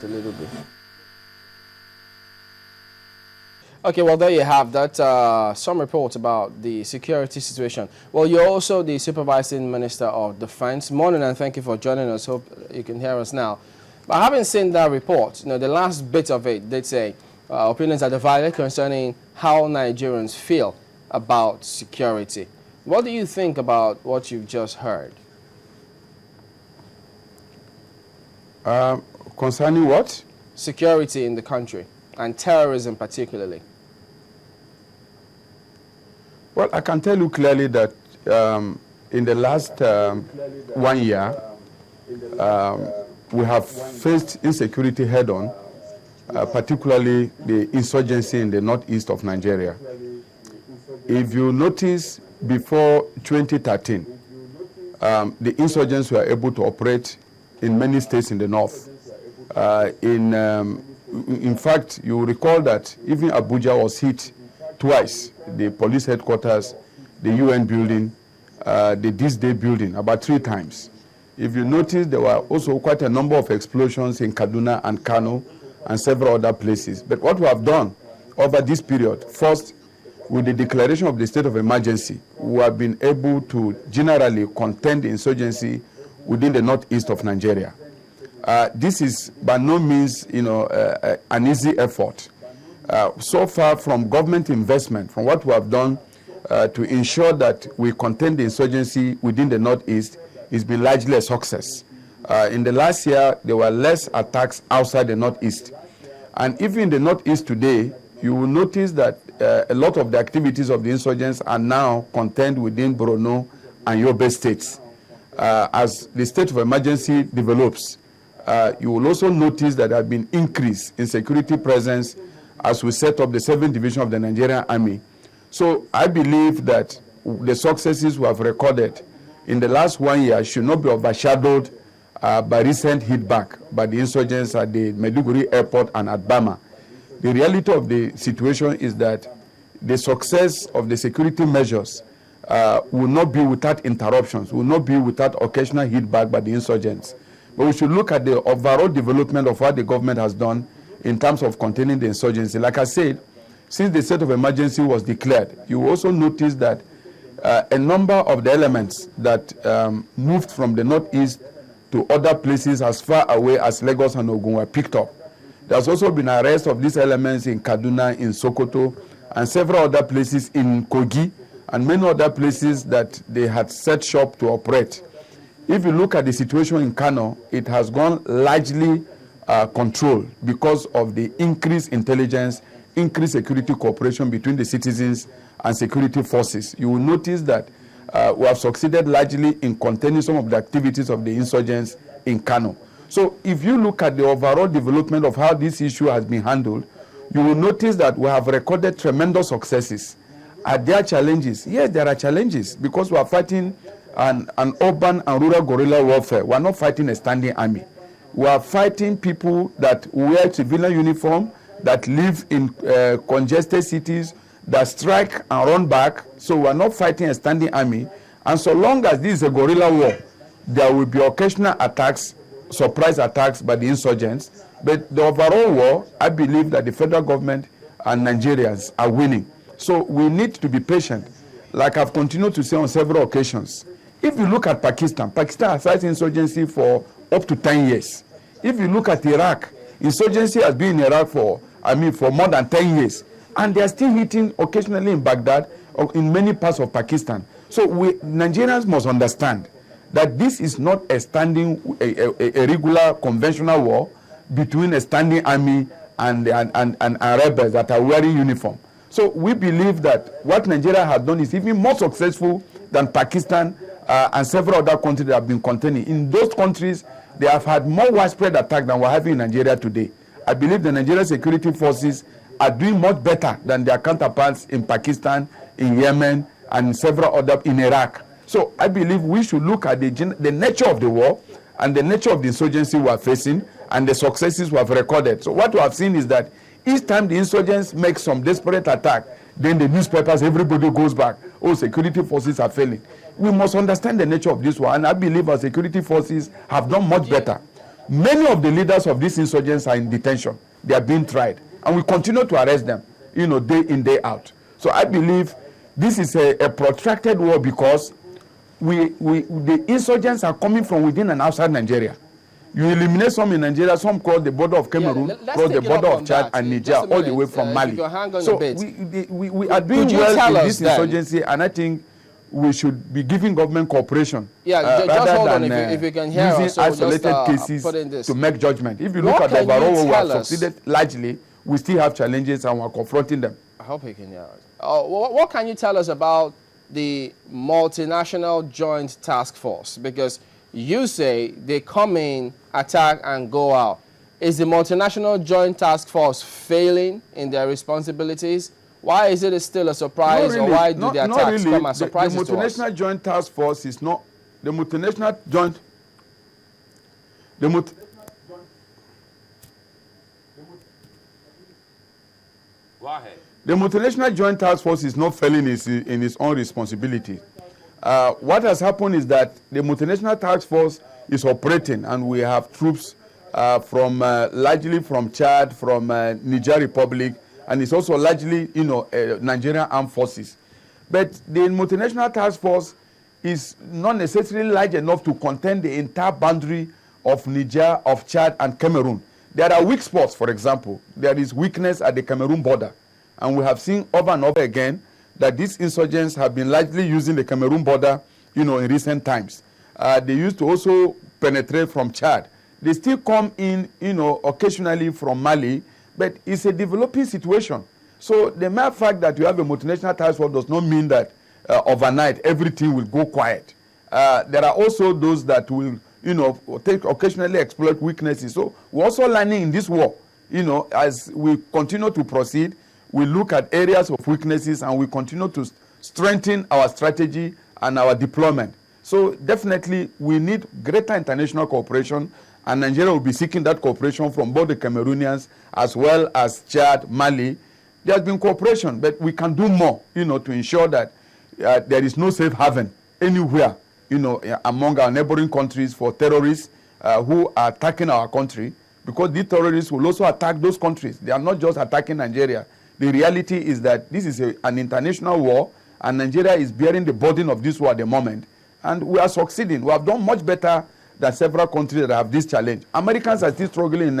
a little bit. Okay, well, there you have that. Some reports about the security situation. Well, you're also the Supervising Minister of Defense. Morning, and thank you for joining us. Hope you can hear us now. But having seen that report, the last bit of it, they'd say opinions are divided concerning how Nigerians feel about security. What do you think about what you've just heard? Concerning what? Security in the country, and terrorism particularly. Well, I can tell you clearly that in the last 1 year, we have faced insecurity head-on, particularly the insurgency in the northeast of Nigeria. If you notice, before 2013, the insurgents were able to operate in many states in the north. In fact, you recall that even Abuja was hit twice. The police headquarters, the UN building, the This Day building, about 3 times. If you notice, there were also quite a number of explosions in Kaduna and Kano and several other places. But what we have done over this period, first, with the declaration of the state of emergency, we have been able to generally contain the insurgency within the northeast of Nigeria. This is by no means, an easy effort. So far, from government investment, from what we have done to ensure that we contain the insurgency within the northeast, it's been largely a success. In the last year, there were less attacks outside the northeast. And even in the northeast today, you will notice that a lot of the activities of the insurgents are now contained within Borno and Yobe states. As the state of emergency develops, you will also notice that there has been increase in security presence as we set up the 7th Division of the Nigerian Army. So I believe that the successes we have recorded in the last 1 year should not be overshadowed by recent hit back by the insurgents at the Maiduguri airport and at Bama. The reality of the situation is that the success of the security measures will not be without interruptions, will not be without occasional hit back by the insurgents. But we should look at the overall development of what the government has done in terms of containing the insurgency. Like I said, since the state of emergency was declared, you will also notice that a number of the elements that moved from the northeast to other places as far away as Lagos and Ogun were picked up. There's also been arrest of these elements in Kaduna, in Sokoto, and several other places in Kogi, and many other places that they had set shop to operate. If you look at the situation in Kano, it has gone largely controlled because of the increased intelligence, increased security cooperation between the citizens and security forces. You will notice that we have succeeded largely in containing some of the activities of the insurgents in Kano. So if you look at the overall development of how this issue has been handled, you will notice that we have recorded tremendous successes. Are there challenges? Yes, there are challenges because we are fighting an urban and rural guerrilla warfare. We are not fighting a standing army. We are fighting people that wear civilian uniform, that live in congested cities, that strike and run back. So we are not fighting a standing army. And so long as this is a guerrilla war, there will be occasional attacks, surprise attacks by the insurgents. But the overall war, I believe that the federal government and Nigerians are winning. So we need to be patient. Like I've continued to say on several occasions, if you look at Pakistan, Pakistan has fighting insurgency for up to 10 years. If you look at Iraq, insurgency has been in Iraq for more than 10 years. And they are still hitting occasionally in Baghdad or in many parts of Pakistan. So Nigerians must understand that this is not a regular conventional war between a standing army and rebels that are wearing uniform. So we believe that what Nigeria has done is even more successful than Pakistan and several other countries that have been containing. In those countries, they have had more widespread attack than we're having in Nigeria today. I believe the Nigerian security forces are doing much better than their counterparts in Pakistan, in Yemen, and several other in Iraq. So I believe we should look at the nature of the war and the nature of the insurgency we are facing and the successes we have recorded. So what we have seen is that each time the insurgents make some desperate attack, then the newspapers, everybody goes back. Oh, security forces are failing. We must understand the nature of this war, and I believe our security forces have done much better. Many of the leaders of these insurgents are in detention. They are being tried. And we continue to arrest them, day in, day out. So I believe this is a protracted war because the insurgents are coming from within and outside Nigeria. You eliminate some in Nigeria, some cross the border of Cameroon, cross the border of Chad and Niger, all the way from Mali. So we are doing well in this insurgency, and I think we should be giving government cooperation rather than if you can hear using us, so isolated cases to make judgment. If you look at the overall war, we have succeeded largely. We still have challenges and we're confronting them. I hope you can hear us. What can you tell us about the multinational joint task force? Because you say they come in, attack, and go out. Is the multinational joint task force failing in their responsibilities? Why is it still a surprise, really, or why do the attacks come as surprises to us? The multinational joint task force is not the multinational joint. The multinational joint task force is not failing in its own responsibility. What has happened is that the multinational task force is operating, and we have troops from largely from Chad, from Niger Republic, and it's also largely, Nigerian armed forces. But the multinational task force is not necessarily large enough to contain the entire boundary of Niger, of Chad, and Cameroon. There are weak spots, for example. There is weakness at the Cameroon border. And we have seen over and over again that these insurgents have been largely using the Cameroon border, in recent times. They used to also penetrate from Chad. They still come in, occasionally from Mali, but it's a developing situation. So the mere fact that you have a multinational task force does not mean that overnight everything will go quiet. There are also those that will, occasionally exploit weaknesses. So we're also learning in this war, as we continue to proceed, we look at areas of weaknesses and we continue to strengthen our strategy and our deployment. So definitely we need greater international cooperation, and Nigeria will be seeking that cooperation from both the Cameroonians as well as Chad, Mali. There has been cooperation, but we can do more, to ensure that there is no safe haven anywhere, among our neighboring countries for terrorists who are attacking our country, because these terrorists will also attack those countries. They are not just attacking Nigeria. The reality is that this is an international war, and Nigeria is bearing the burden of this war at the moment. And we are succeeding. We have done much better than several countries that have this challenge. Americans are still struggling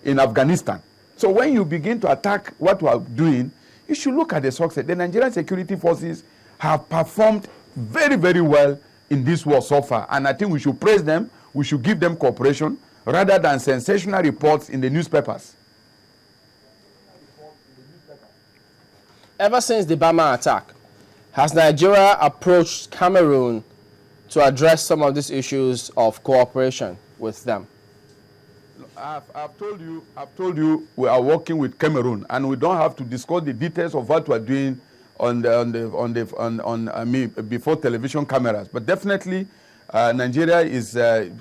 in Afghanistan. So when you begin to attack what we are doing, you should look at the success. The Nigerian security forces have performed very, very well in this war so far. And I think we should praise them. We should give them cooperation rather than sensational reports in the newspapers. Ever since the Bama attack, has Nigeria approached Cameroon to address some of these issues of cooperation with them? I've told you we are working with Cameroon, and we don't have to discuss the details of what we are doing before television cameras. But definitely, Nigeria is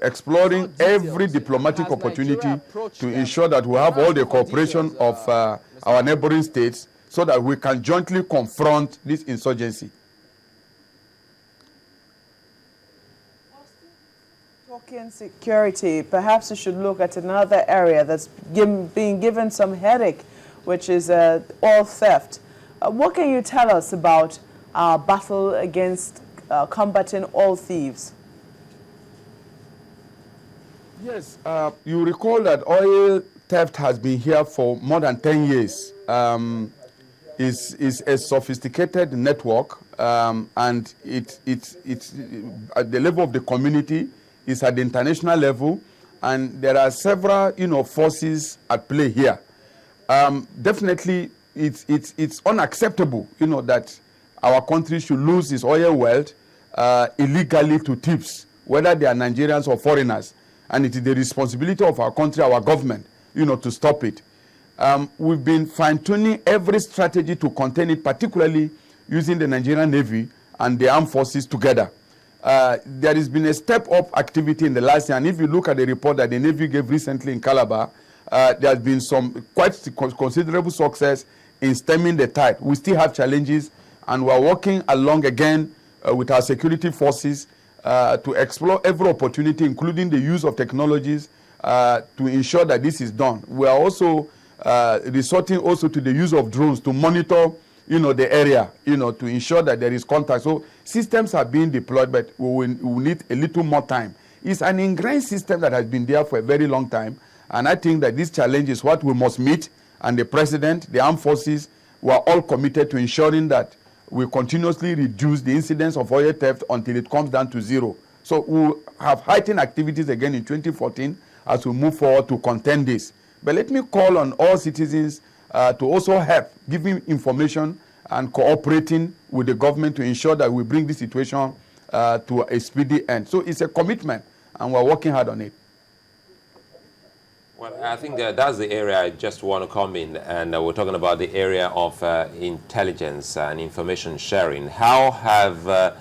exploring every diplomatic opportunity to ensure that we have all the cooperation of our neighboring states, so that we can jointly confront this insurgency. Talking security, perhaps we should look at another area that's being given some headache, which is oil theft. What can you tell us about our battle against combating oil thieves? Yes, you recall that oil theft has been here for more than 10 years. Is a sophisticated network, and it's at the level of the community, it's at the international level, and there are several forces at play here. Definitely, it's unacceptable that our country should lose its oil wealth illegally to thieves, whether they are Nigerians or foreigners, and it is the responsibility of our country, our government, to stop it. We've been fine-tuning every strategy to contain it, particularly using the Nigerian Navy and the armed forces together. There has been a step-up activity in the last year, and if you look at the report that the Navy gave recently in Calabar, there has been some quite considerable success in stemming the tide. We still have challenges, and we are working along again with our security forces to explore every opportunity, including the use of technologies to ensure that this is done. We are also resorting also to the use of drones to monitor, the area, to ensure that there is contact. So systems are being deployed, but we will need a little more time. It's an ingrained system that has been there for a very long time, and I think that this challenge is what we must meet, and the president, the armed forces, we are all committed to ensuring that we continuously reduce the incidence of oil theft until it comes down to zero. So we'll have heightened activities again in 2014 as we move forward to contend this. But let me call on all citizens to also help giving information and cooperating with the government to ensure that we bring this situation to a speedy end. So it's a commitment, and we're working hard on it. Well, I think that's the area I just want to come in, and we're talking about the area of intelligence and information sharing. How have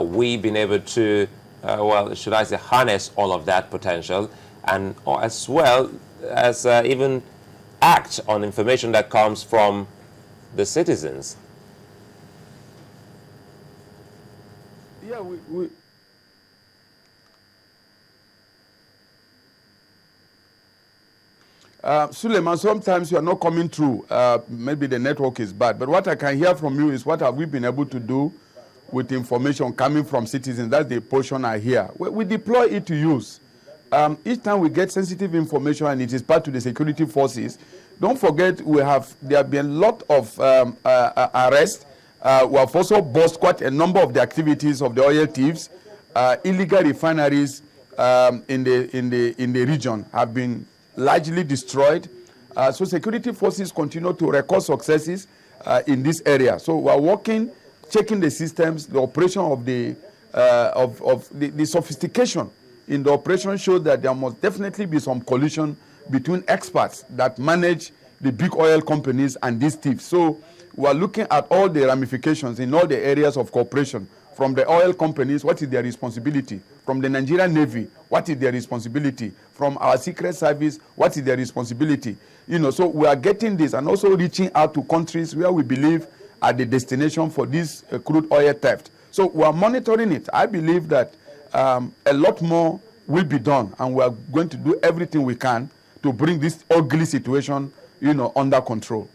we been able to, well, should I say, harness all of that potential, and as well as even act on information that comes from the citizens? Yeah, Suleiman, sometimes you are not coming through. Maybe the network is bad. But what I can hear from you is what have we been able to do with information coming from citizens. That's the portion I hear. We deploy it to use. Each time we get sensitive information and it is part to the security forces, don't forget there have been a lot of arrests. We have also bossed quite a number of the activities of the oil thieves. Illegal refineries in the region have been largely destroyed. So security forces continue to record successes in this area. So we are working, checking the systems, the operation of the sophistication in the operation shows that there must definitely be some collusion between experts that manage the big oil companies and these thieves. So we are looking at all the ramifications in all the areas of cooperation. From the oil companies, what is their responsibility? From the Nigerian Navy, what is their responsibility? From our secret service, what is their responsibility? So we are getting this and also reaching out to countries where we believe are the destination for this crude oil theft. So we are monitoring it. I believe that a lot more will be done, and we are going to do everything we can to bring this ugly situation, under control.